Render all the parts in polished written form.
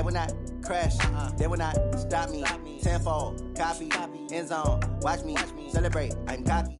I will not crash. They will not stop me. Tenfold, copy, end zone. Watch me celebrate. I'm copy.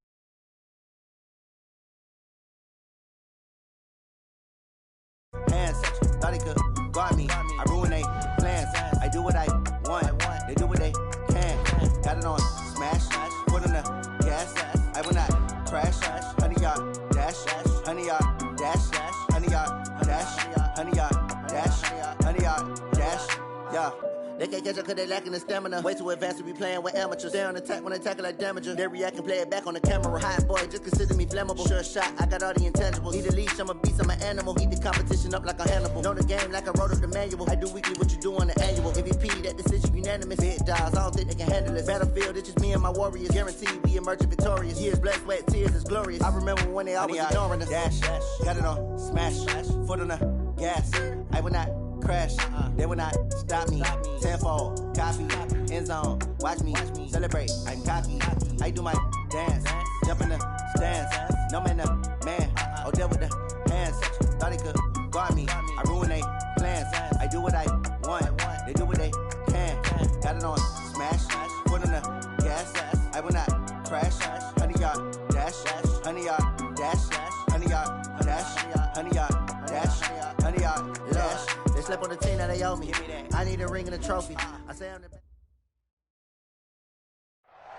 Hands, thought he could guard me. I ruin they plans. I do what I want. They do what they can. Got it on smash. Foot on the gas. I will not crash. 100-yard dash. 100-yard dash. 100-yard dash. 100-yard dash. 100-yard dash. Yeah. They can't catch up cause they lacking the stamina. Way too advanced to be playing with amateurs. Stay on attack when they tackle like damager. They react and play it back on the camera. Hot boy, just consider me flammable. Sure shot, I got all the intangibles. Need a leash, I'm a beast, I'm an animal. Eat the competition up like a Hannibal. Know the game like I wrote up the manual. I do weekly what you do on the annual. MVP, that decision unanimous. Big dogs, I don't think they can handle it. Battlefield, it's just me and my warriors. Guaranteed we emerge victorious. Years, blood, sweat, tears, it's glorious. I remember when they always ignoring us. Dash, got it on smash. Foot on the gas. I will not crash. They will not stop me. Tenfold, copy, end zone. Watch me celebrate. I'm cocky. I do my dance. Jump in the stands. No man, the man. Oh, deal with the hands. Thought he could guard me. I ruin they plans. I do what I want. They do what they can. Got it on smash. Foot on the gas. I will not crash. 100-yard dash. 100-yard dash. 100-yard dash. 100-yard dash. 100-yard dash. They slept on the team that they owe me. I need a ring and a trophy. I say I'm the...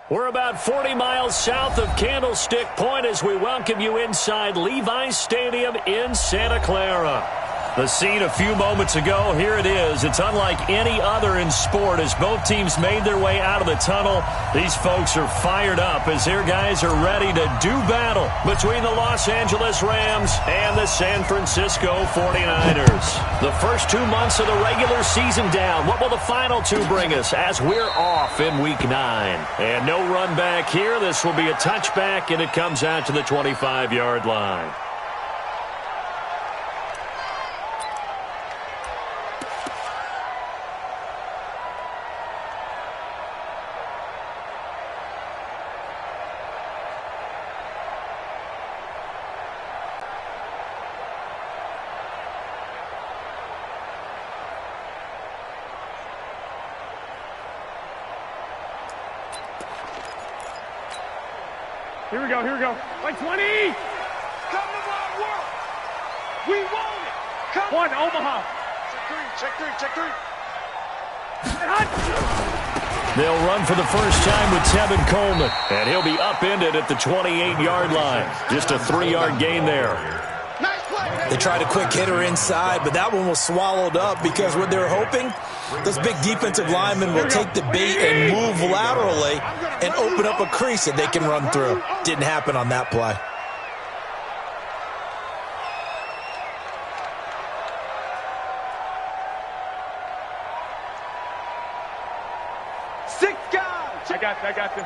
We're about 40 miles south of Candlestick Point as we welcome you inside Levi's Stadium in Santa Clara. The scene a few moments ago, here it is. It's unlike any other in sport as both teams made their way out of the tunnel. These folks are fired up as their guys are ready to do battle between the Los Angeles Rams and the San Francisco 49ers. The first 2 months of the regular season down. What will the final two bring us as we're off in Week 9? And no run back here. This will be a touchback, and it comes out to the 25-yard line. Here we go. Like 20! Come to my work! We want it! Come on, Omaha! Check three! They'll run for the first time with Tevin Coleman, and he'll be upended at the 28-yard line. Just a 3-yard gain there. They tried a quick hitter inside, but that one was swallowed up because what they're hoping, those big defensive linemen will take the bait and move laterally and open up a crease that they can run through. Didn't happen on that play. Six guys! I got you.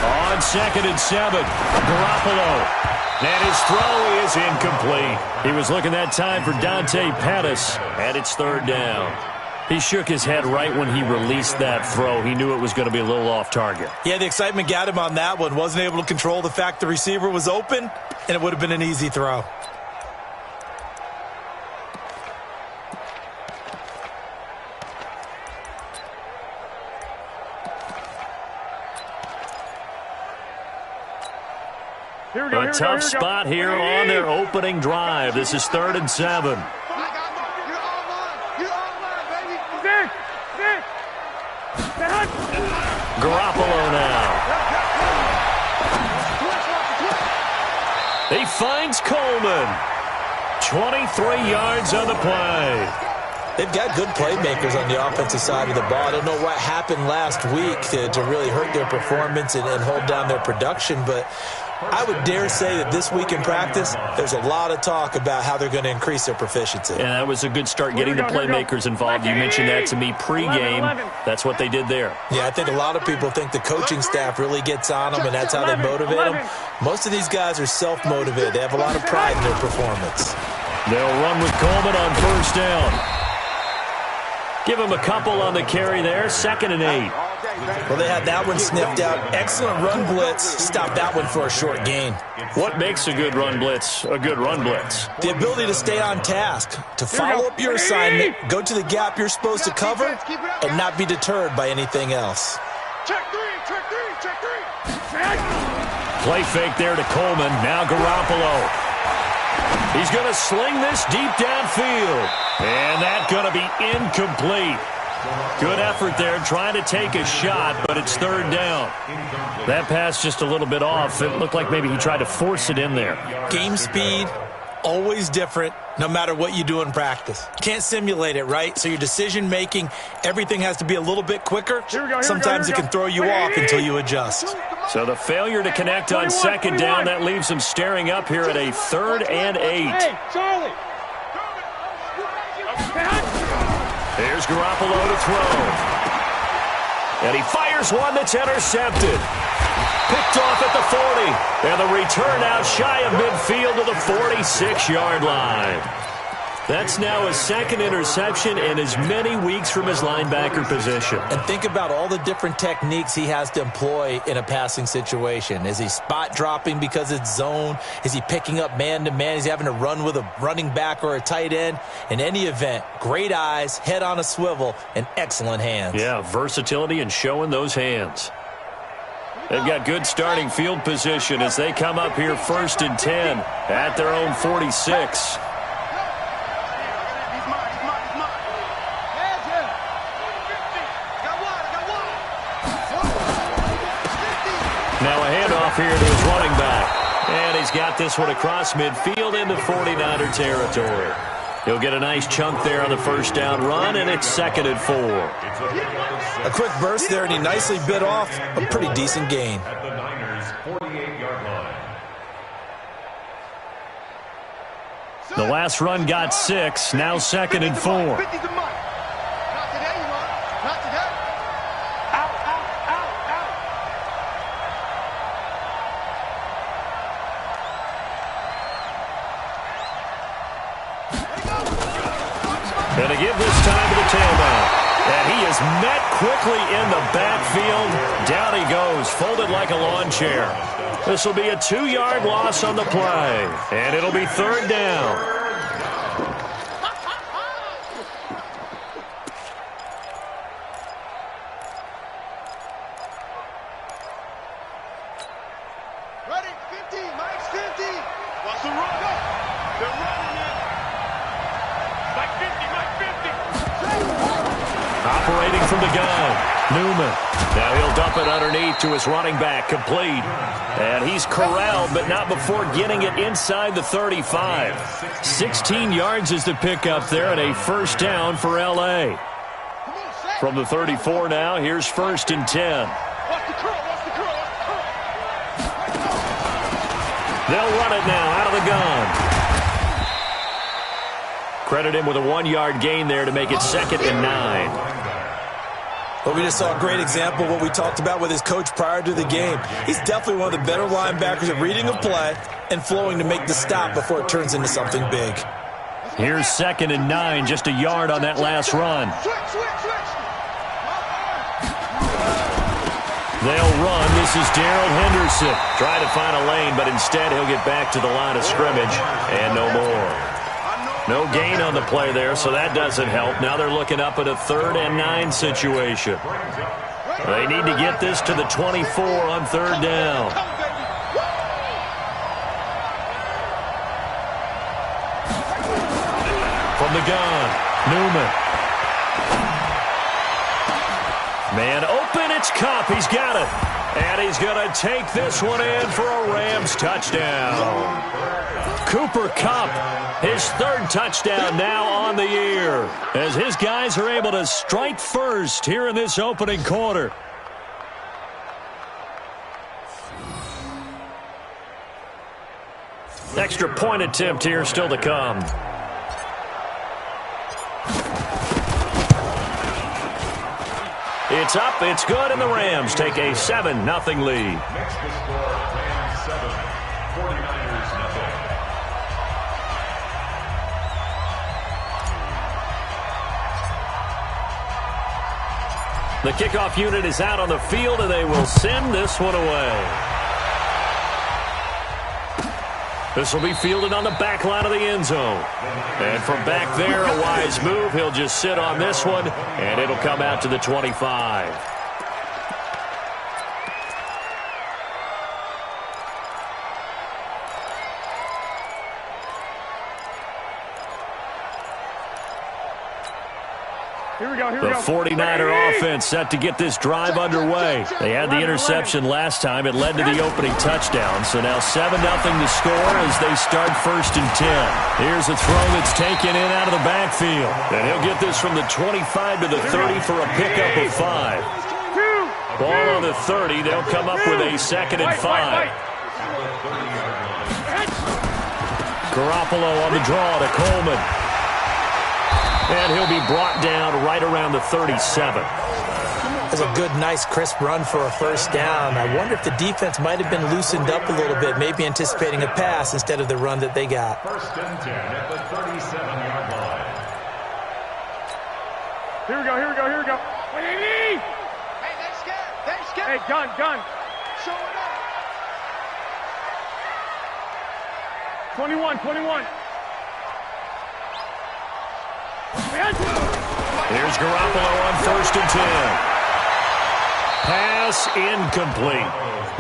On 2nd and 7, Garoppolo. And his throw is incomplete. He was looking that time for Dante Pettis, and it's 3rd down. He shook his head right when he released that throw. He knew it was going to be a little off target. Yeah, the excitement got him on that one. Wasn't able to control the fact the receiver was open, and it would have been an easy throw. A tough spot here on their opening drive. This is 3rd and 7. Garoppolo now. He finds Coleman. 23 yards on the play. They've got good playmakers on the offensive side of the ball. I don't know what happened last week to really hurt their performance and hold down their production, but I would dare say that this week in practice, there's a lot of talk about how they're going to increase their proficiency. Yeah, that was a good start getting the playmakers involved. You mentioned that to me pregame. That's what they did there. Yeah, I think a lot of people think the coaching staff really gets on them, and that's how they motivate them. Most of these guys are self-motivated. They have a lot of pride in their performance. They'll run with Coleman on 1st down. Give him a couple on the carry there. 2nd and 8. Well, they had that one sniffed out. Excellent run blitz. Stopped that one for a short gain. What makes a good run blitz a good run blitz? The ability to stay on task, to follow up your assignment, go to the gap you're supposed to cover, and not be deterred by anything else. Check three, check three, check three. Play fake there to Coleman. Now Garoppolo. He's going to sling this deep downfield. And that's going to be incomplete. Good effort there trying to take a shot, but it's third down. That pass just a little bit off. It looked like maybe he tried to force it in there. Game speed, always different, no matter what you do in practice. Can't simulate it, right? So your decision-making, everything has to be a little bit quicker. Sometimes it can throw you off until you adjust. So the failure to connect on second down, that leaves him staring up here at a 3rd and 8. Hey, Charlie. Here's Garoppolo to throw. And he fires one that's intercepted. Picked off at the 40. And the return out shy of midfield to the 46-yard line. That's now his 2nd interception in as many weeks from his linebacker position. And think about all the different techniques he has to employ in a passing situation. Is he spot dropping because it's zone? Is he picking up man-to-man? Is he having to run with a running back or a tight end? In any event, great eyes, head on a swivel, and excellent hands. Yeah, versatility and showing those hands. They've got good starting field position as they come up here 1st and 10 at their own 46. Now a handoff here to his running back. And he's got this one across midfield into 49er territory. He'll get a nice chunk there on the first down run, and it's 2nd and 4. A quick burst there, and he nicely bit off a pretty decent gain. At the Niners' 48-yard line. The last run got 6, now 2nd and 4. Going to give this time to the tailback. And he is met quickly in the backfield. Down he goes, folded like a lawn chair. This will be a 2-yard loss on the play. And it'll be 3rd down. Ready, 50, Mike's 50. What's the run? They're running it. Mike 50, Mike 50. Operating from the gun, Newman. Now he'll dump it underneath to his running back, complete. And he's corralled, but not before getting it inside the 35. 16 yards is the pickup there, and a 1st down for L.A. From the 34 now, here's 1st and 10. They'll run it now out of the gun. Credit him with a 1-yard gain there to make it 2nd and 9. But we just saw a great example of what we talked about with his coach prior to the game. He's definitely one of the better linebackers at reading a play and flowing to make the stop before it turns into something big. Here's 2nd and 9, just a yard on that last run. They'll run. This is Darrell Henderson. Trying to find a lane, but instead he'll get back to the line of scrimmage and no more. No gain on the play there, so that doesn't help. Now they're looking up at a 3rd and 9 situation. They need to get this to the 24 on 3rd down. From the gun, Newman. Man open, it's Kupp. He's got it. And he's going to take this one in for a Rams touchdown. Cooper Kupp, his 3rd touchdown now on the year, as his guys are able to strike first here in this opening quarter. Extra point attempt here still to come. It's up, it's good, and the Rams take a 7-0 lead. Next to score, Rams 7, 49ers 0. The kickoff unit is out on the field, and they will send this one away. This will be fielded on the back line of the end zone. And from back there, a wise move. He'll just sit on this one, and it'll come out to the 25. The 49er offense set to get this drive underway. They had the interception last time. It led to the opening touchdown. So now 7-0 to score as they start 1st and 10. Here's a throw that's taken in out of the backfield. And he'll get this from the 25 to the 30 for a pickup of 5. Ball on the 30. They'll come up with a 2nd and 5. Garoppolo on the draw to Coleman. And he'll be brought down right around the 37. That's a good, nice, crisp run for a 1st down. I wonder if the defense might have been loosened up a little bit, maybe anticipating a pass instead of the run that they got. 1st and 10 at the 37-yard line. Here we go. Hey, they're scared. Hey, gun. Show it up. 21. Here's Garoppolo on 1st and 10. Pass incomplete.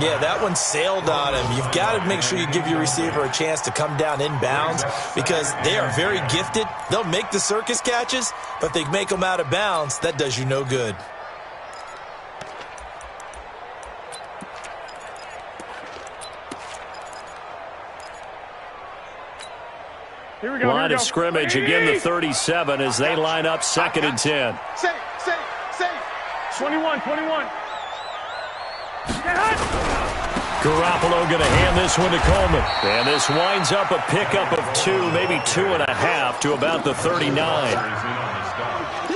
Yeah, that one sailed on him. You've got to make sure you give your receiver a chance to come down inbounds because they are very gifted. They'll make the circus catches, but they make them out of bounds. That does you no good. Line of scrimmage, again the 37 as they line up 2nd and 10. Safe. 21. Garoppolo going to hand this one to Coleman. And this winds up a pickup of 2, maybe 2.5 to about the 39.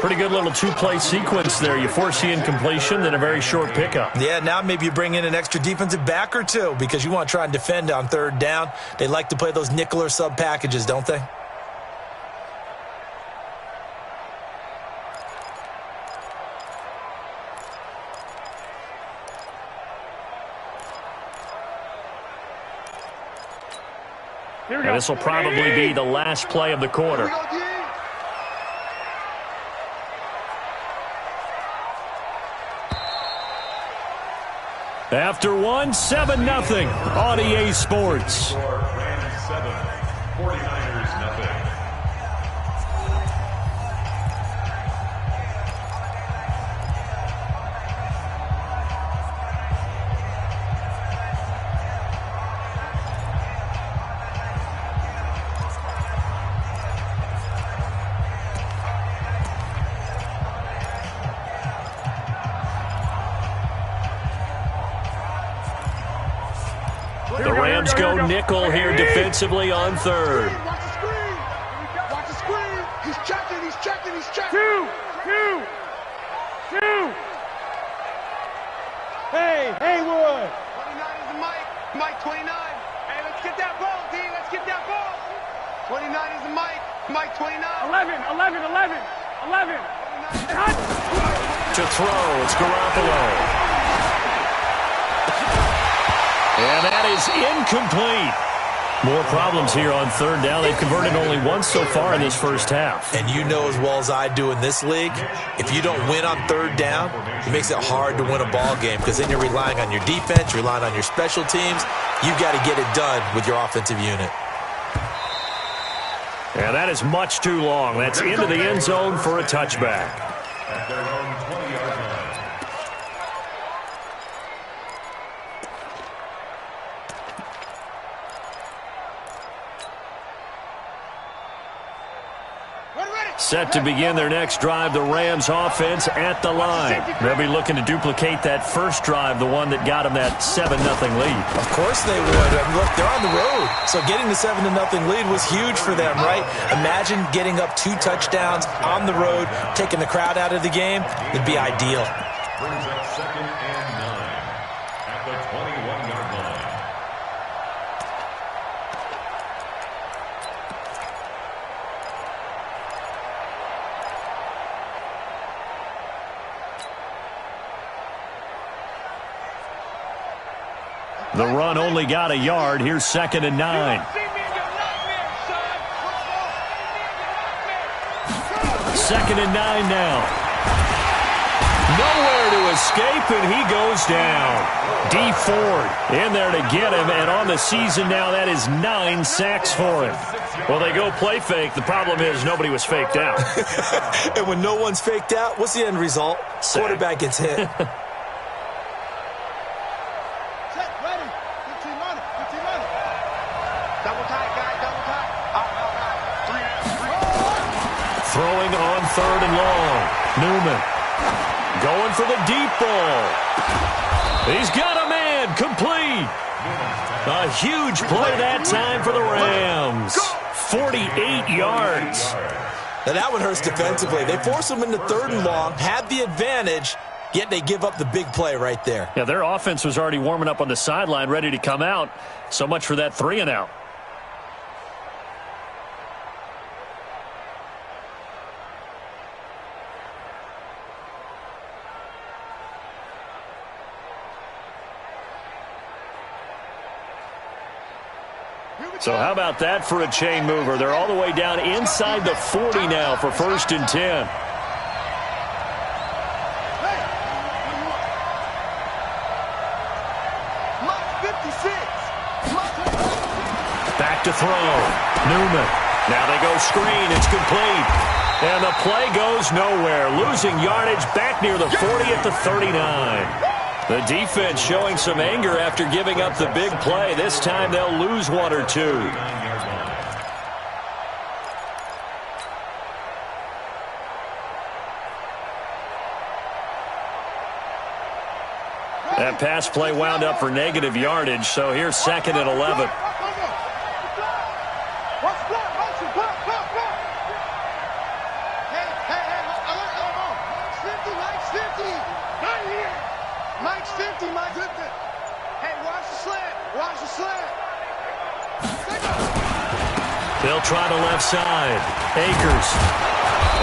Pretty good little 2-play sequence there. You force the incompletion, then a very short pickup. Yeah, now maybe you bring in an extra defensive back or 2 because you want to try and defend on 3rd down. They like to play those nickel or sub packages, don't they? And this will probably be the last play of the quarter. After 7-0 on EA Sports. Rams 7, 49ers nothing. The Rams go nickel here defensively on 3rd. Watch the screen. He's checking. 2. Hey, Haywood. 29 is the Mike 29. Hey, let's get that ball, D. 29 is the Mike 29. 11. To throw, it's Garoppolo. And that is incomplete. More problems here on 3rd down. They've converted only once so far in this 1st half. And you know as well as I do in this league, if you don't win on 3rd down, it makes it hard to win a ball game because then you're relying on your defense, you're relying on your special teams. You've got to get it done with your offensive unit. And that is much too long. That's into the end zone for a touchback. At their own 20-yard line. Set to begin their next drive, the Rams offense at the line. They'll be looking to duplicate that first drive, the one that got them that 7-0 lead. Of course they would. I mean, look, they're on the road. So getting the 7-0 lead was huge for them, right? Imagine getting up 2 touchdowns on the road, taking the crowd out of the game. It'd be ideal. Brings up 2nd and 9 at the 21-yard line. The run only got a yard. Here's 2nd and 9. 2nd and 9 now. Nowhere to escape, and he goes down. D. Ford in there to get him, and on the season now, that is 9 sacks for him. Well, they go play fake. The problem is nobody was faked out. And when no one's faked out, what's the end result? Sack. Quarterback gets hit. Throwing on 3rd and long. Newman going for the deep ball. He's got a man. Complete. A huge play that time for the Rams. 48 yards. Now that one hurts defensively. They force them into 3rd and long, had the advantage, yet they give up the big play right there. Yeah, their offense was already warming up on the sideline, ready to come out. So much for that 3 and out. So how about that for a chain mover? They're all the way down inside the 40 now for 1st and 10. Back to throw. Newman. Now they go screen. It's complete. And the play goes nowhere. Losing yardage back near the 40 at the 39. The defense showing some anger after giving up the big play. This time they'll lose 1 or 2. That pass play wound up for negative yardage, so here's 2nd and 11. They'll try the left side. Akers.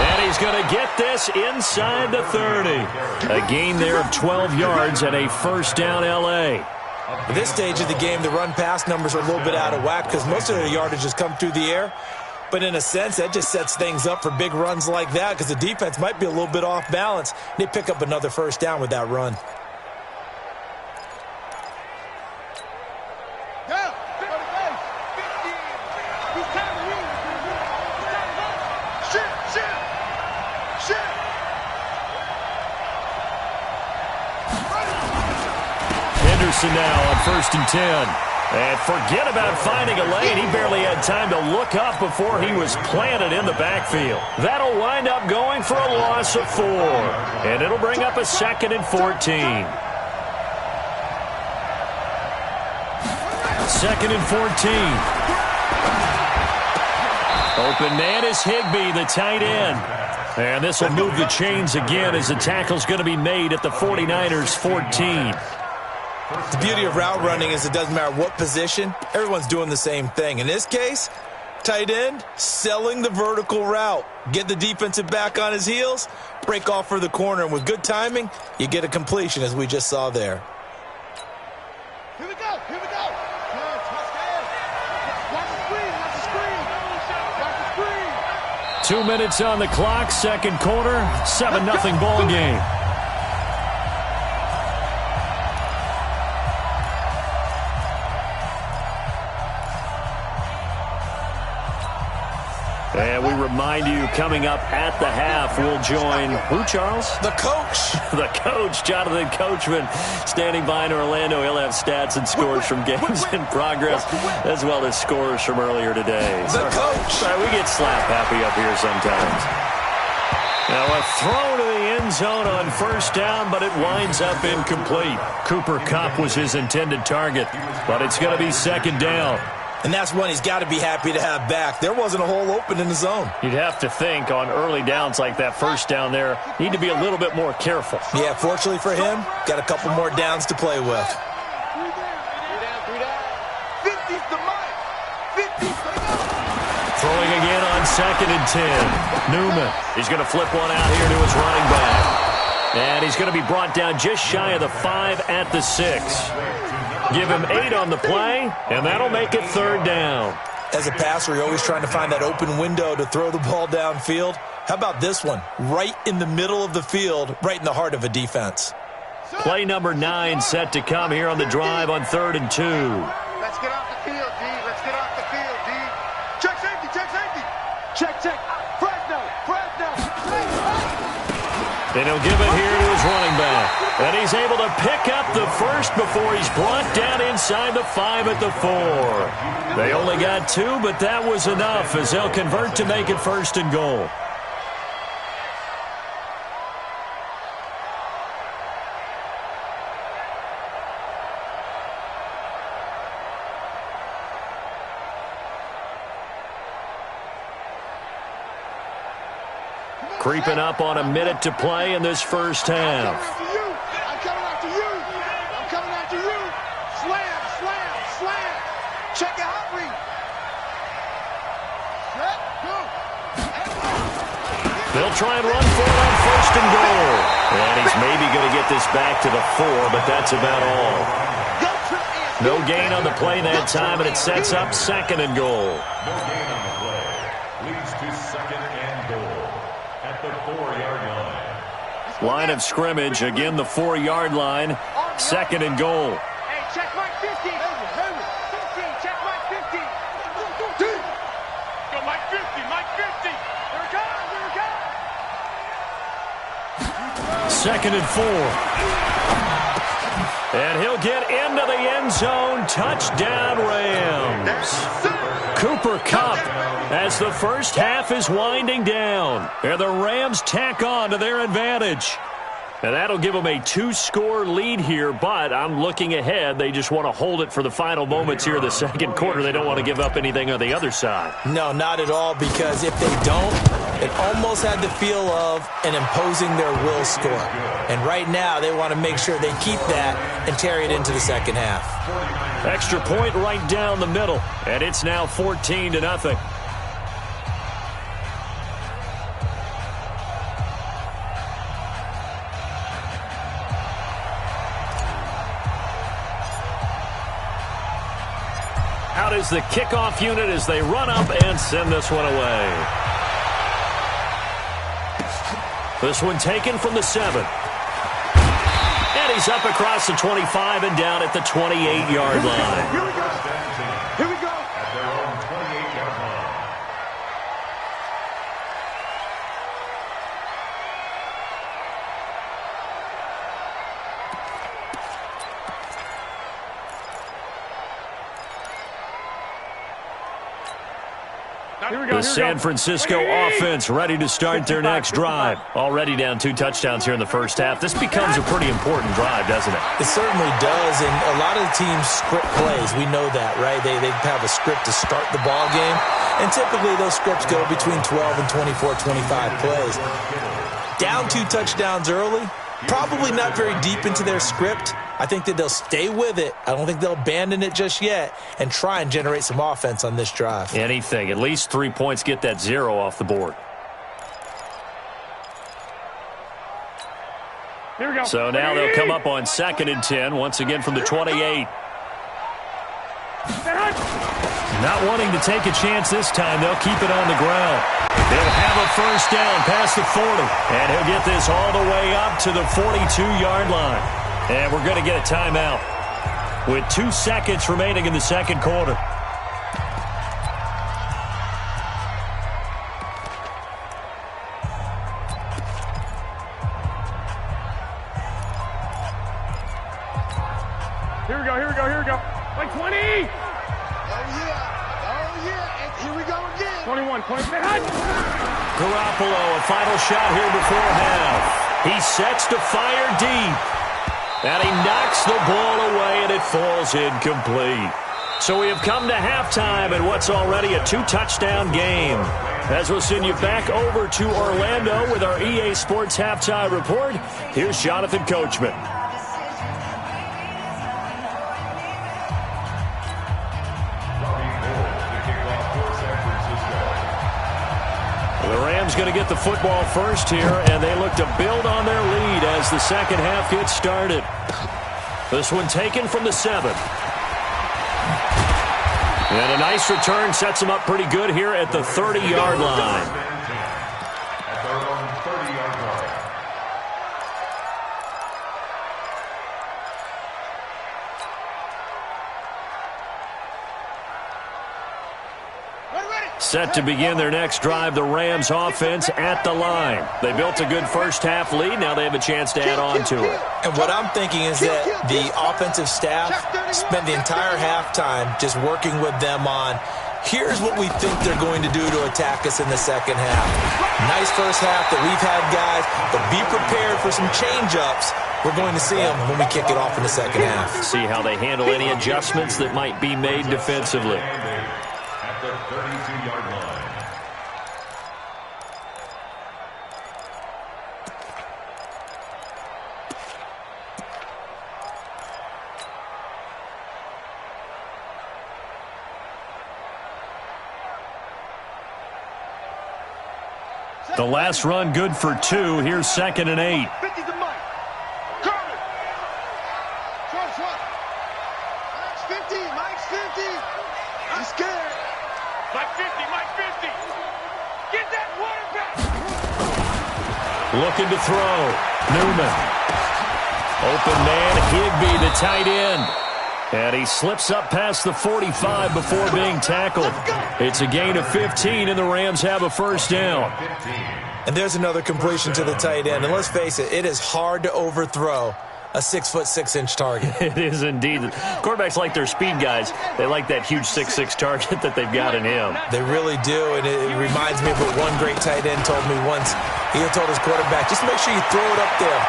And he's going to get this inside the 30. A gain there of 12 yards and a 1st down L.A. At this stage of the game, the run-pass numbers are a little bit out of whack because most of their yardage has come through the air. But in a sense, that just sets things up for big runs like that because the defense might be a little bit off balance. They pick up another 1st down with that run. Now on 1st and 10. And forget about finding a lane. He barely had time to look up before he was planted in the backfield. That'll wind up going for a loss of 4. And it'll bring up a 2nd and 14. 2nd and 14. Open man is Higbee, the tight end. And this will move the chains again as the tackle's going to be made at the 49ers 14. The beauty of route running is it doesn't matter what position, everyone's doing the same thing. In this case, tight end, selling the vertical route. Get the defensive back on his heels, break off for the corner, and with good timing, you get a completion as we just saw there. Here we go, here we go. 2 minutes on the clock, 2nd quarter, 7-0 ball game. And we remind you, coming up at the half, we'll join who, Charles? The coach. The coach, Jonathan Coachman, standing by in Orlando. He'll have stats and scores from games in progress, as well as scores from earlier today. The coach. Sorry, we get slap happy up here sometimes. Now a throw to the end zone on 1st down, but it winds up incomplete. Cooper Kupp was his intended target, but it's going to be 2nd down. And that's one he's got to be happy to have back. There wasn't a hole open in the zone. You'd have to think on early downs like that 1st down there, need to be a little bit more careful. Yeah, fortunately for him, got a couple more downs to play with. 50's the mic. 50's the mic. Throwing again on 2nd and 10. Newman, he's going to flip one out here to his running back. And he's going to be brought down just shy of the 5 at the 6. Give him 8 on the play, and that'll make it 3rd down. As a passer, you're always trying to find that open window to throw the ball downfield. How about this one? Right in the middle of the field, right in the heart of a defense. Play number 9 set to come here on the drive on 3rd and 2. Let's get off the field, D. Let's get off the field, D. Check safety, check safety. Check. Fresno. And he'll give it here to his running back. And he's able to pick up the first before he's brought down inside the 5 at the 4. They only got 2, but that was enough as they'll convert to make it 1st and goal. Creeping up on a minute to play in this first half. I'm coming after you. Slam. Check it out, read. Set, go. They'll try and run for it on 1st and goal. And he's maybe going to get this back to the 4, but that's about all. No gain on the play that time, and it sets up 2nd and goal. No gain on the play. Leads to 2nd and goal at the 4-yard line. Line of scrimmage, again the 4-yard line. 2nd and goal. Hey, check Mike 50. 50, check Mike 50. Go Mike 50. Here it comes. 2nd and 4. And he'll get into the end zone. Touchdown, Rams. Cooper Kupp as the first half is winding down. And the Rams tack on to their advantage. And that'll give them a 2-score lead here, but I'm looking ahead. They just want to hold it for the final moments here of the 2nd quarter. They don't want to give up anything on the other side. No, not at all, because if they don't, it almost had the feel of an imposing their will score. And right now, they want to make sure they keep that and carry it into the 2nd half. Extra point right down the middle, and it's now 14-0. Out is the kickoff unit as they run up and send this one away. This one taken from the 7. And he's up across the 25 and down at the 28-yard line. Here we go. At their own 28-yard line. The San Francisco offense ready to start their next drive. Already down 2 touchdowns here in the first half. This becomes a pretty important drive, doesn't it? It certainly does, and a lot of the teams script plays. We know that, right? They have a script to start the ball game, and typically those scripts go between 12 and 24, 25 plays. Down 2 touchdowns early, probably not very deep into their script. I think that they'll stay with it. I don't think they'll abandon it just yet and try and generate some offense on this drive. Anything. At least 3 points, get that 0 off the board. Here we go. So now they'll come up on 2nd and 10, once again from the 28. Not wanting to take a chance this time, they'll keep it on the ground. They'll have a first down past the 40, and he'll get this all the way up to the 42-yard line. And we're going to get a timeout with 2 seconds remaining in the 2nd quarter. Here we go. Like 20. Oh, yeah. And here we go again. 21. Garoppolo, a final shot here before half. He sets to fire deep. And he knocks the ball away, and it falls incomplete. So we have come to halftime in what's already a 2-touchdown game. As we'll send you back over to Orlando with our EA Sports Halftime Report, here's Jonathan Coachman. The Rams going to get the football first here, and they look to build on their lead as the 2nd half gets started. This one taken from the 7. And a nice return sets them up pretty good here at the 30-yard line. At their own 30-yard line. Set to begin their next drive, the Rams offense at the line. They built a good first-half lead. Now they have a chance to add on to it. And what I'm thinking is that the offensive staff spent the entire halftime just working with them on, here's what we think they're going to do to attack us in the second half. Nice first half that we've had, guys, but be prepared for some change-ups. We're going to see them when we kick it off in the second half. See how they handle any adjustments that might be made defensively. At the 32-yard line. The last run good for 2. Here's 2nd and 8. 50 to Mike. Curry. Trust what? Mike's 50. Mike's 50. I'm scared. Mike 50. Mike 50. Get that quarterback. Looking to throw. Newman. Open man, Higbee, the tight end. And he slips up past the 45 before being tackled. It's a gain of 15, and the Rams have a first down. And there's another completion to the tight end. And let's face it, it is hard to overthrow a 6'6" target. It is indeed. Quarterbacks like their speed guys. They like that huge 6'6" target that they've got in him. They really do, and it reminds me of what one great tight end told me once. He had told his quarterback, just make sure you throw it up there,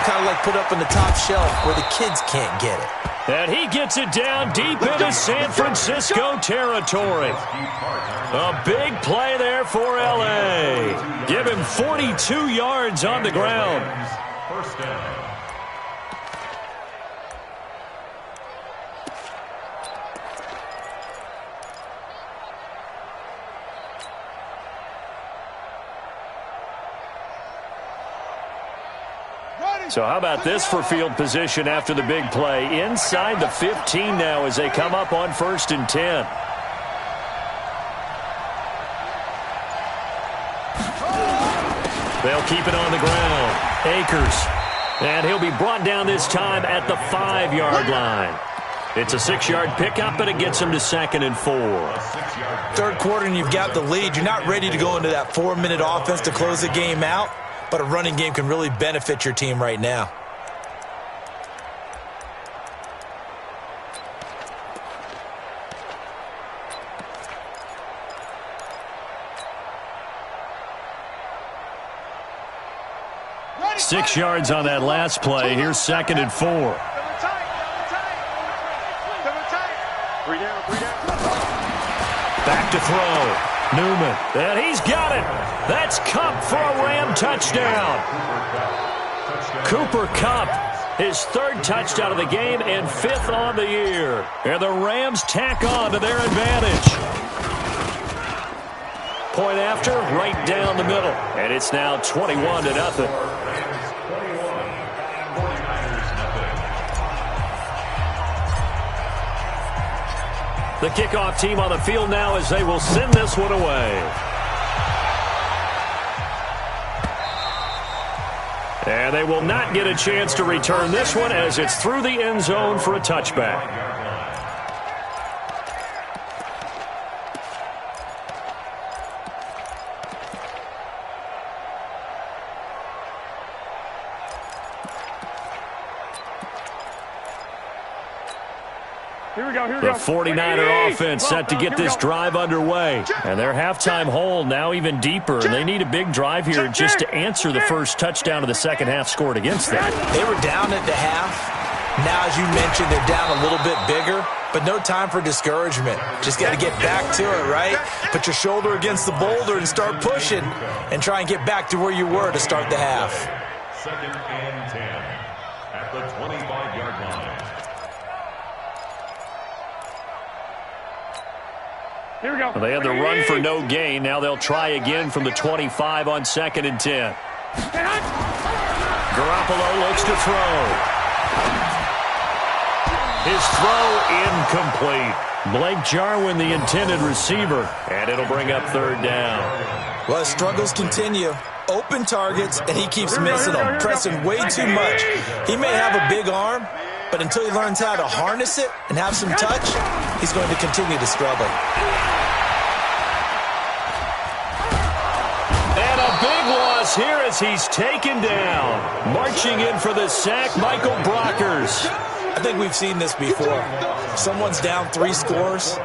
kind of like put up in the top shelf where the kids can't get it. And he gets it down deep into San Francisco territory. A big play there for L.A. Give him 42 yards on the ground. First down. So how about this for field position after the big play? Inside the 15 now as they come up on 1st and 10. They'll keep it on the ground. Akers. And he'll be brought down this time at the 5-yard line. It's a 6-yard pickup, and it gets him to 2nd and 4. Third quarter, and you've got the lead. You're not ready to go into that 4-minute offense to close the game out. But a running game can really benefit your team right now. Ready, 6 yards on that last play. Here's 2nd and 4. Back to throw. Newman. And he's got it. That's Kupp for a Ram touchdown. Cooper Kupp, his 3rd touchdown of the game and 5th on the year. And the Rams tack on to their advantage. Point after, right down the middle. And it's now 21-0. The kickoff team on the field now as they will send this one away. And they will not get a chance to return this one as it's through the end zone for a touchback. The 49er offense set to get this drive underway. And their halftime hole now even deeper. And they need a big drive here just to answer the first touchdown of the second half scored against them. They were down at the half. Now, as you mentioned, they're down a little bit bigger. But no time for discouragement. Just got to get back to it, right? Put your shoulder against the boulder and start pushing. And try and get back to where you were to start the half. 2nd and 10 at the 25-yard line. Here we go. They had the run for no gain. Now they'll try again from the 25 on 2nd and 10. Garoppolo looks to throw. His throw incomplete. Blake Jarwin, the intended receiver, and it'll bring up third down. Well, his struggles continue. Open targets, and he keeps missing them, pressing way too much. He may have a big arm, but until he learns how to harness it and have some touch, he's going to continue to struggle. And a big loss here as he's taken down. Marching in for the sack, Michael Brockers. I think we've seen this before. Someone's down 3 scores.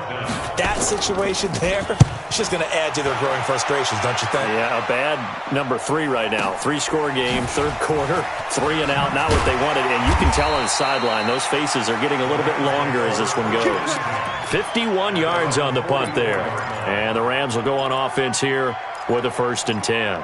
That situation there, it's just going to add to their growing frustrations, don't you think? Yeah, a bad number 3 right now. 3-score game, third quarter, 3 and out, not what they wanted. And you can tell on the sideline, those faces are getting a little bit longer as this one goes. 51 yards on the punt there. And the Rams will go on offense here with a 1st and 10.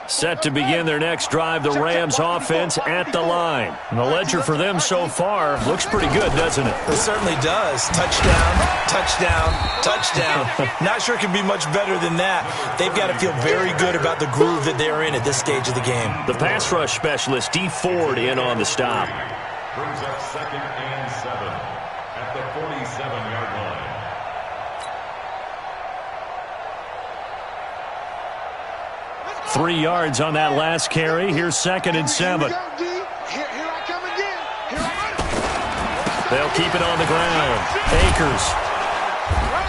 Set to begin their next drive, the Rams offense at the line. And the ledger for them so far looks pretty good, doesn't it? It certainly does. Touchdown, touchdown, touchdown. Not sure it can be much better than that. They've got to feel very good about the groove that they're in at this stage of the game. The pass rush specialist, D. Ford, in on the stop. Brings up 2nd and 7 at the 47-yard line. 3 yards on that last carry. Here's 2nd and 7. They'll keep it on the ground. Akers.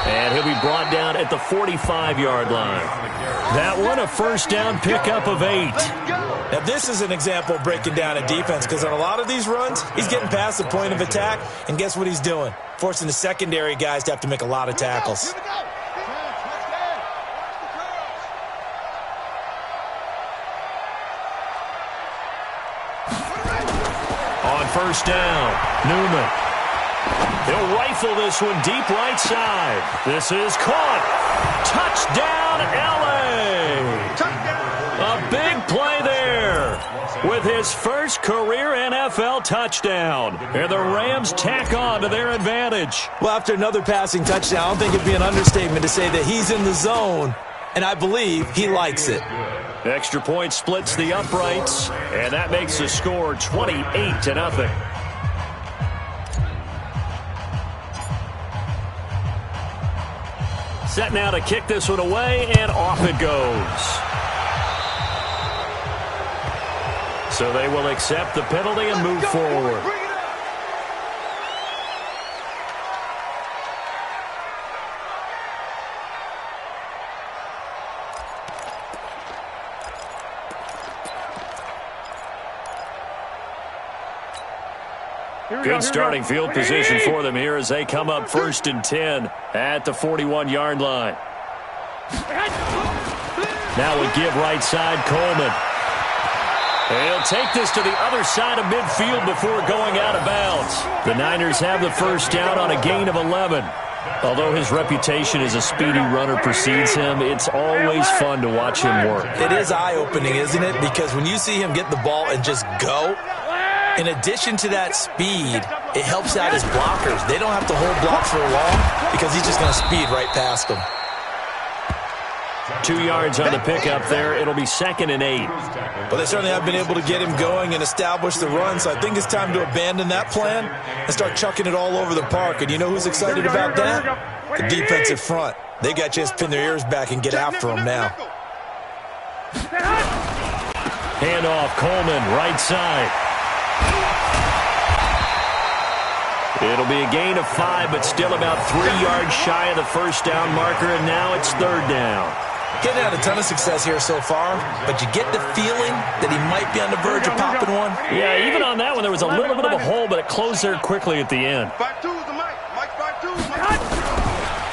And he'll be brought down at the 45-yard line. That one, a 1st down pickup of 8. Now, this is an example of breaking down a defense because on a lot of these runs, he's getting past the point of attack, and guess what he's doing? Forcing the secondary guys to have to make a lot of tackles. On 1st down, Newman. He'll rifle this one deep right side. This is caught. Touchdown, L.A. A big play there with his first career NFL touchdown. And the Rams tack on to their advantage. Well, after another passing touchdown, I don't think it'd be an understatement to say that he's in the zone, and I believe he likes it. Extra point splits the uprights, and that makes the score 28-0. Set now to kick this one away, and off it goes. So they will accept the penalty and move forward. Good starting field position for them here as they come up 1st and 10 at the 41-yard line. Now we give right side, Coleman. He'll take this to the other side of midfield before going out of bounds. The Niners have the 1st down on a gain of 11. Although his reputation as a speedy runner precedes him, it's always fun to watch him work. It is eye-opening, isn't it? Because when you see him get the ball and just go, in addition to that speed, it helps out his blockers. They don't have to hold blocks for long because he's just going to speed right past them. 2 yards on the pickup there. It'll be 2nd and 8. Well, they certainly have been able to get him going and establish the run, so I think it's time to abandon that plan and start chucking it all over the park. And you know who's excited about that? The defensive front. They got a chance to pin their ears back and get after him now. Handoff, Coleman, right side. It'll be a gain of 5, but still about 3 yards shy of the 1st down marker, and now it's 3rd down. Getting had a ton of success here so far, but you get the feeling that he might be on the verge of popping one. Yeah, even on that one, there was a little bit of a hole, but it closed there quickly at the end.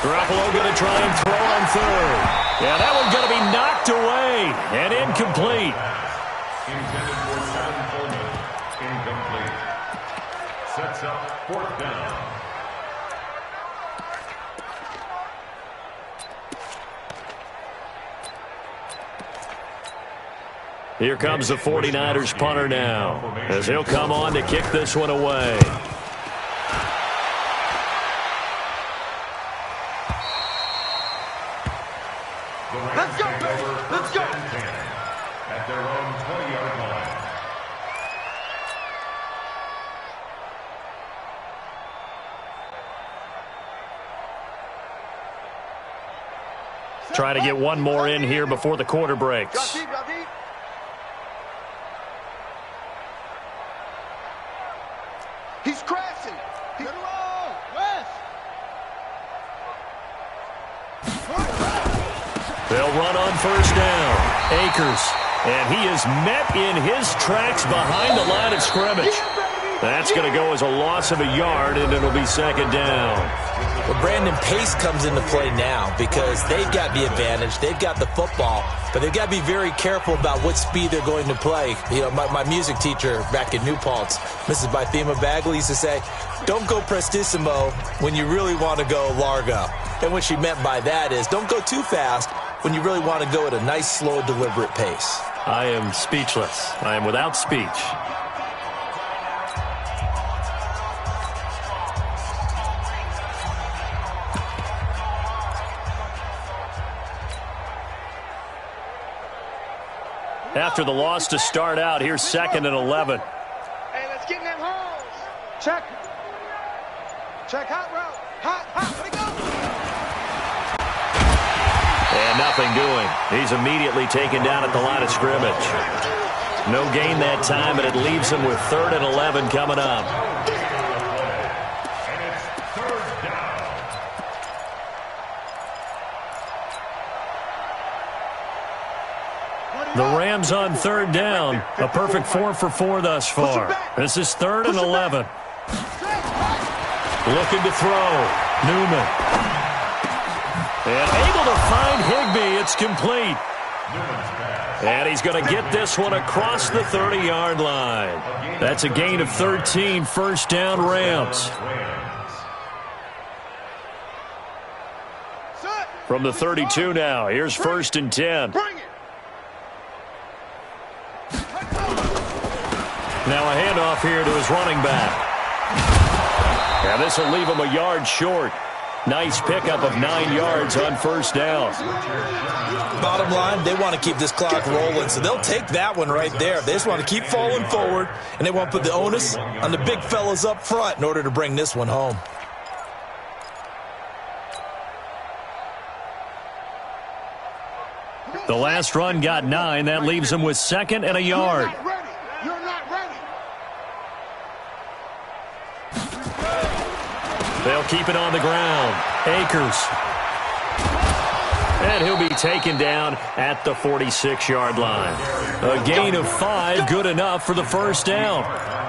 Garoppolo going to try and throw on 3rd. Yeah, that one's going to be knocked away and incomplete. Intended for 7 Coleman. Incomplete. Sets up 4th down. Here comes the 49ers punter now, as he'll come on to kick this one away. Let's go, let's go. at their own 20-yard line. Trying to get one more in here before the quarter breaks. He's crashing. He's low. West. They'll run on first down. Akers. And he is met in his tracks behind the line of scrimmage. That's going to go as a loss of a yard, and it'll be second down. Well, Brandon, pace comes into play now because they've got the advantage. They've got the football, but they've got to be very careful about what speed they're going to play. You know, my music teacher back in New Paltz, Mrs. Bythema Bagley, used to say, don't go prestissimo when you really want to go largo. And what she meant by that is don't go too fast when you really want to go at a nice, slow, deliberate pace. I am speechless. I am without speech. After the loss to start out, here's 2nd and 11. Hey, let's get in them holes. Check. Check hot route. Hot. Let it go. And nothing doing. He's immediately taken down at the line of scrimmage. No gain that time, but it leaves him with 3rd and 11 coming up. And it's 3rd down. The Rams on 3rd down. A perfect 4 for 4 thus far. This is 3rd and 11. Looking to throw. Newman. And able to find Higbee. It's complete. And he's going to get this one across the 30-yard line. That's a gain of 13, first down Rams. From the 32 now, here's 1st and 10. Now a handoff here to his running back. And this will leave him a yard short. Nice pickup of 9 yards on first down. Bottom line, they want to keep this clock rolling, so they'll take that one right there. They just want to keep falling forward, and they want to put the onus on the big fellas up front in order to bring this one home. The last run got 9. That leaves him with 2nd and a yard. You're not ready. They'll keep it on the ground. Akers. And he'll be taken down at the 46-yard line. A gain of 5, good enough for the first down.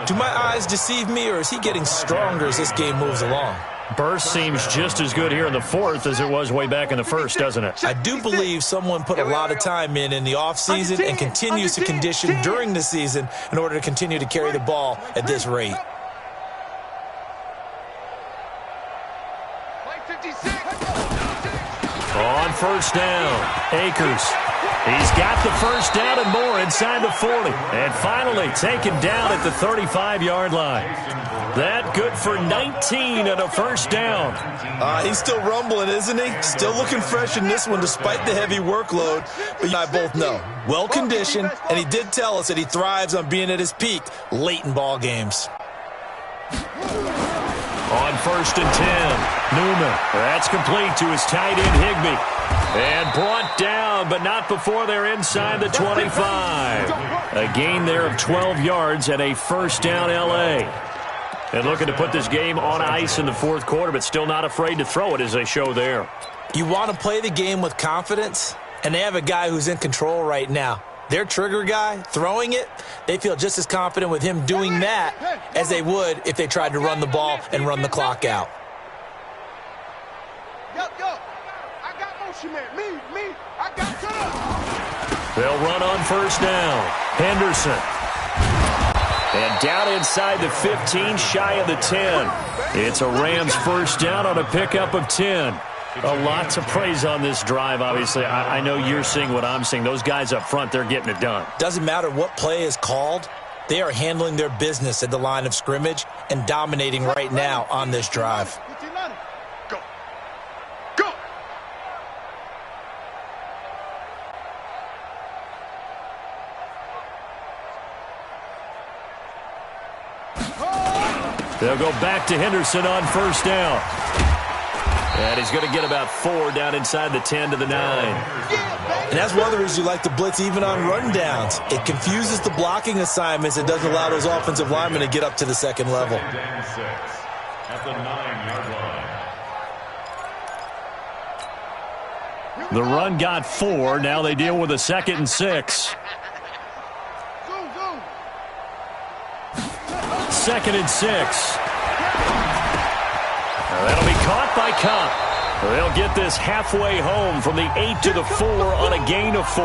Do my eyes deceive me, or is he getting stronger as this game moves along? Burst seems just as good here in the 4th as it was way back in the 1st, doesn't it? I do believe someone put a lot of time in the offseason and continues to condition during the season in order to continue to carry the ball at this rate. On first down, Akers. He's got the first down and more inside the 40. And finally taken down at the 35-yard line. That good for 19 and a first down. He's still rumbling, isn't he? Still looking fresh in this one despite the heavy workload. But you and I both know, well-conditioned, and he did tell us that he thrives on being at his peak late in ball games. On 1st and 10, Newman. That's complete to his tight end, Higbee. And brought down, but not before they're inside the 25. A gain there of 12 yards and a first down L.A. And looking to put this game on ice in the 4th quarter, but still not afraid to throw it as they show there. You want to play the game with confidence, and they have a guy who's in control right now. Their trigger guy, throwing it, they feel just as confident with him doing that as they would if they tried to run the ball and run the clock out. Yo, I got motion man. Me, I got to. They'll run on first down. Henderson. And down inside the 15, shy of the 10. It's a Rams first down on a pickup of 10. A lot to praise on this drive, obviously. I know you're seeing what I'm seeing. Those guys up front, they're getting it done. Doesn't matter what play is called. They are handling their business at the line of scrimmage and dominating right now on this drive. Go. They'll go back to Henderson on first down. And he's going to get about 4 down inside the 10 to the 9. And that's one of the reasons you like to blitz even on rundowns. It confuses the blocking assignments. It doesn't allow those offensive linemen to get up to the second level. At the 9-yard line. The run got 4. Now they deal with a 2nd and 6. 2nd and 6. That'll be caught by Cup. They'll get this halfway home from the 8 to the 4 on a gain of 4.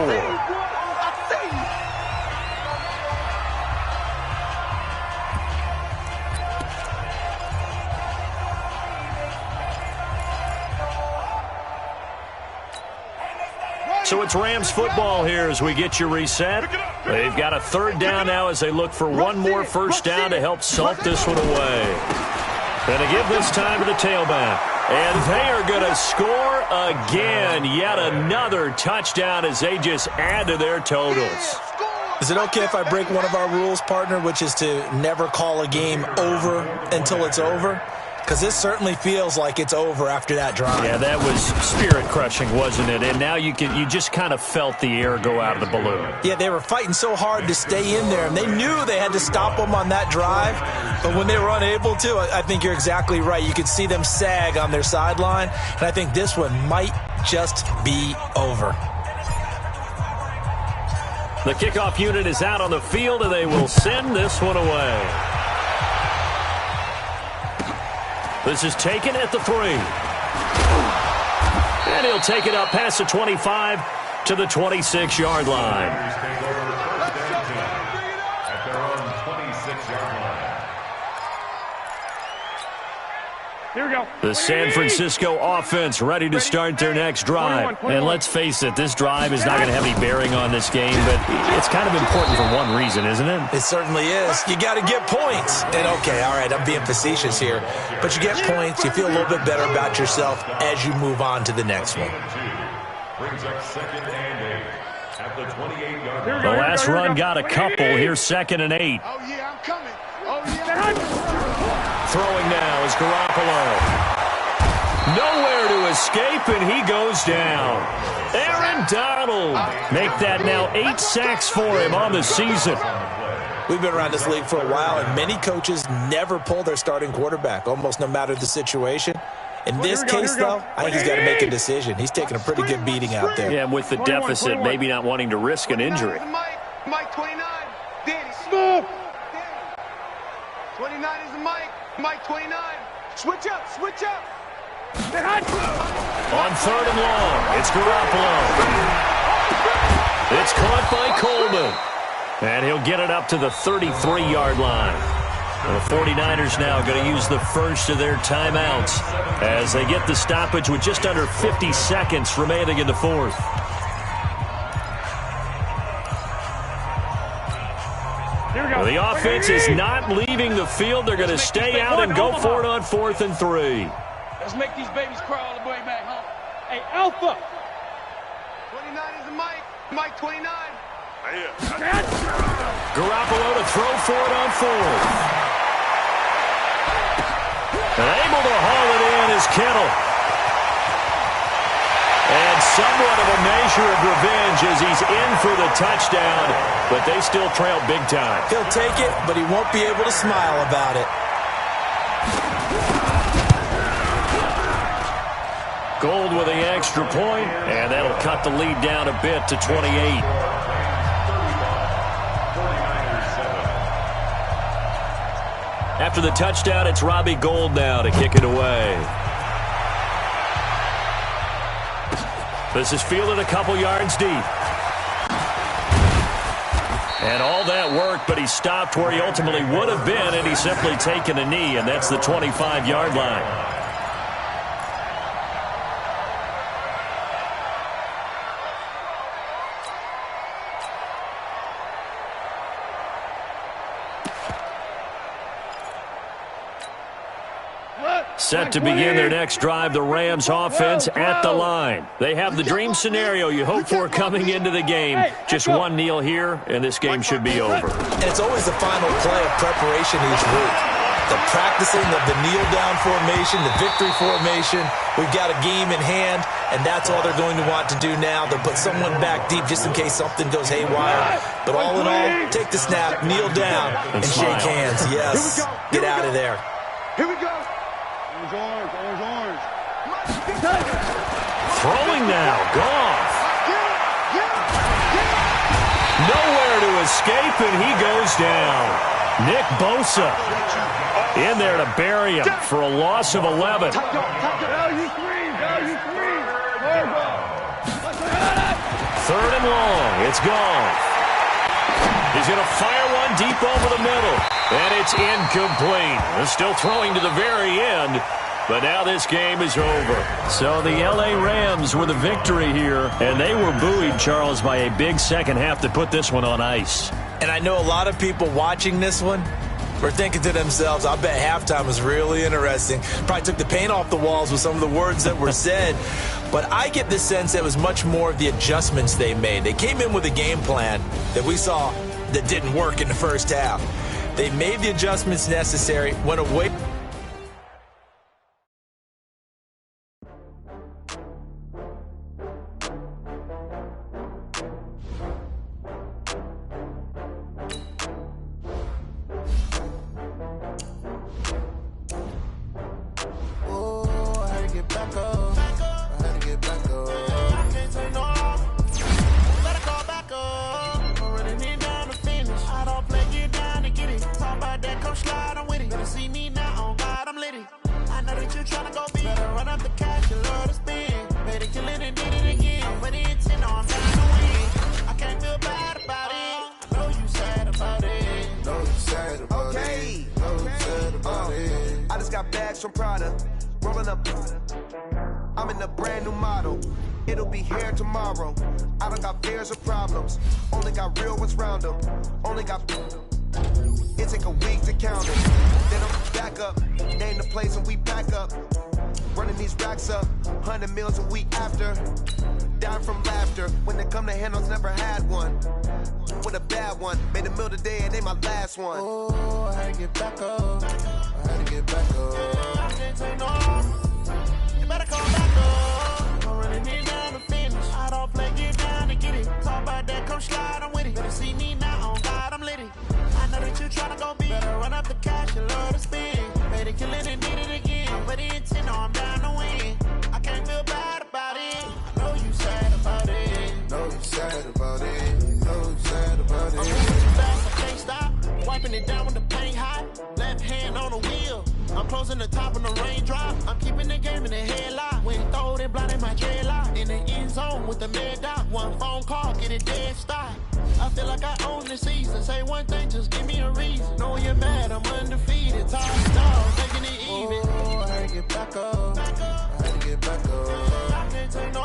So it's Rams football here as we get you reset. They've got a 3rd down now as they look for one more first down to help salt this one away. Going to give this time to the tailback. And they are going to score again. Yet another touchdown as they just add to their totals. Is it okay if I break one of our rules, partner, which is to never call a game over until it's over? Because this certainly feels like it's over after that drive. Yeah, that was spirit-crushing, wasn't it? And now you just kind of felt the air go out of the balloon. Yeah, they were fighting so hard to stay in there, and they knew they had to stop them on that drive. But when they were unable to, I think you're exactly right. You could see them sag on their sideline, and I think this one might just be over. The kickoff unit is out on the field, and they will send this one away. This is taken at the 3. And he'll take it up past the 25 to the 26-yard line. At their own 26-yard line. Here we go. The San Francisco offense ready to start their next drive. And let's face it, this drive is not going to have any bearing on this game, but it's kind of important for one reason, isn't it? It certainly is. You got to get points. And okay, all right, I'm being facetious here, but you get points, you feel a little bit better about yourself as you move on to the next one. Brings up 2nd and 8 at the 28-yard line. The last run got a couple. Here's 2nd and 8. Oh, yeah, I'm coming. Oh, yeah. Throwing now is Garoppolo. Nowhere to escape, and he goes down. Aaron Donald. Make that now 8 sacks for him on the season. We've been around this league for a while, and many coaches never pull their starting quarterback, almost no matter the situation. In this case, though, I think he's got to make a decision. He's taking a pretty good beating out there. Yeah, with the deficit, maybe not wanting to risk an injury. Mike 29. Danny, smooth. 29 is the Mike. Mike 29. Switch up, switch up. On 3rd and long, it's Garoppolo. It's caught by Coleman. And he'll get it up to the 33-yard line. The 49ers now going to use the first of their timeouts as they get the stoppage with just under 50 seconds remaining in the 4th. Well, the offense is not leaving the field. They're going to stay out and go for it on 4th and 3. Let's make these babies cry all the way back home. Hey, Alpha! 29 is the Mike. Mike 29. Garoppolo to throw for it on 4th. And able to haul it in is Kittle. And somewhat of a measure of revenge as he's in for the touchdown, but they still trail big time. He'll take it, but he won't be able to smile about it. Gold with the extra point, and that'll cut the lead down a bit to 28. After the touchdown, it's Robbie Gould now to kick it away. This is fielded a couple yards deep. And all that work, but he stopped where he ultimately would have been, and he's simply taken a knee, and that's the 25-yard line. Set to begin their next drive, the Rams offense at the line. They have the dream scenario you hope for coming into the game. Just one kneel here, and this game should be over. And it's always the final play of preparation each week. the practicing of the kneel-down formation, the victory formation. We've got a game in hand, and that's all they're going to want to do now. They'll put someone back deep just in case something goes haywire. But all in all, take the snap, kneel down, and shake hands. Yes, get out of there. Here we go. Orange. Throwing now, Goff. Nowhere to escape, and he goes down. Nick Bosa in there to bury him for a loss of 11. Third and long. It's Goff. He's going to fire one deep over the middle, and it's incomplete. They're still throwing to the very end. But now this game is over. So the L.A. Rams with a victory here, and they were buoyed, Charles, by a big second half to put this one on ice. And I know a lot of people watching this one were thinking to themselves, I bet halftime was really interesting. Probably took the paint off the walls with some of the words that were said. But I get the sense that it was much more of the adjustments they made. They came in with a game plan that we saw that didn't work in the first half. They made the adjustments necessary, went away. I'm in a brand new model. It'll be here tomorrow. I don't got fears or problems. Only got real ones round them. Only got. It take a week to count them. Then I'm back up. Name the place and we back up. Running these racks up. 100 meals a week after. Down from laughter. When they come to handles, never had one. With a bad one. Made a meal today and they my last one. Oh, I had to get back up. I had to get back up. I can't take no. You better come back up. I'm running it down to finish. I don't play, get down to get it. Talk about that, come slide, I'm with it. Better see me now, on God, I'm litty. I know that you tryna go big. Better run up the cash, you love to spin. Made it, kill it, and did it again. But the intent, no, I'm down to win. I can't feel bad about it. I know you sad about it. Know you sad about it. Know you sad about it. I'm moving too fast, I can't stop. Wiping it down with the paint hot. Left hand on the wheel. I'm closing the top of the raindrop. I'm keeping the game in the headlock. When throwed and blinded my dreadlock. In the end zone with the mad dot. One phone call, get it dead stop. I feel like I own the season. Say one thing, just give me a reason. Know you're mad, I'm undefeated. Top dog, taking it even. Oh, I had to get back up. I had to get back up. I can't take no